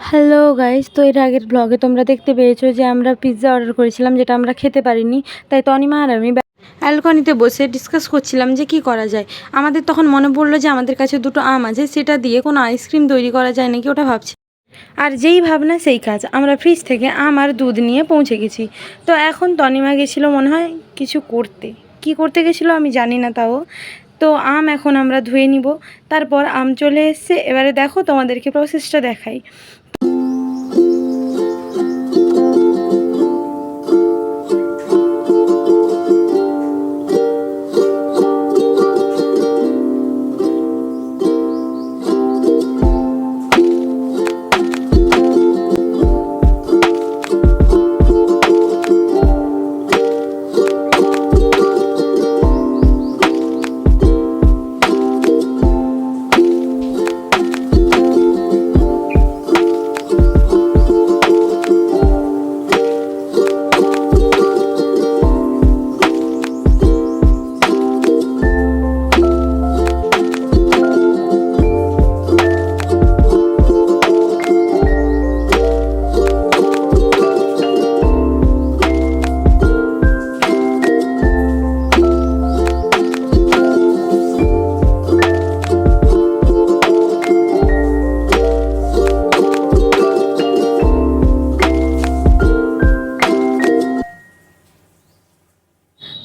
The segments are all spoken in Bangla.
হ্যালো গাইস, তো এর আগের ব্লগে তোমরা দেখতে পেয়েছো যে আমরা পিৎজা অর্ডার করেছিলাম, যেটা আমরা খেতে পারিনি। তাই তনিমা আর আমি অ্যালকনিতে বসে ডিসকাস করছিলাম যে কি করা যায়। আমাদের তখন মনে পড়লো যে আমাদের কাছে দুটো আম আছে, সেটা দিয়ে কোনো আইসক্রিম তৈরি করা যায় নাকি, ওটা ভাবছি। আর যেই ভাবনা সেই কাজ, আমরা ফ্রিজ থেকে আম আর দুধ নিয়ে পৌঁছে গেছি। তো এখন তনিমা গেছিলো মনে হয় কিছু করতে, কি করতে গেছিলো আমি জানি না। তাও তো আম এখন আমরা ধুয়ে নিব, তারপর আম চলে এসছে। এবারে দেখো তোমাদেরকে প্রসেসটা দেখাই।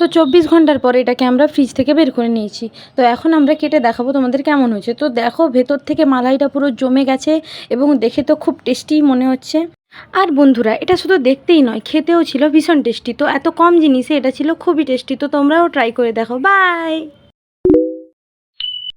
তো 24 ঘন্টার পরে এটাকে আমরা ফ্রিজ থেকে বের করে নিয়েছি। তো এখন আমরা কেটে দেখাবো তোমাদের কেমন হয়েছে। তো দেখো, ভেতর থেকে মালাইটা পুরো জমে গেছে এবং দেখে তো খুব টেস্টি মনে হচ্ছে। আর বন্ধুরা, এটা শুধু দেখতেই নয়, খেতেও ছিল ভীষণ টেস্টি। তো এত কম জিনিসে এটা ছিল খুবই টেস্টি। তো তোমরাও ট্রাই করে দেখো। বাই।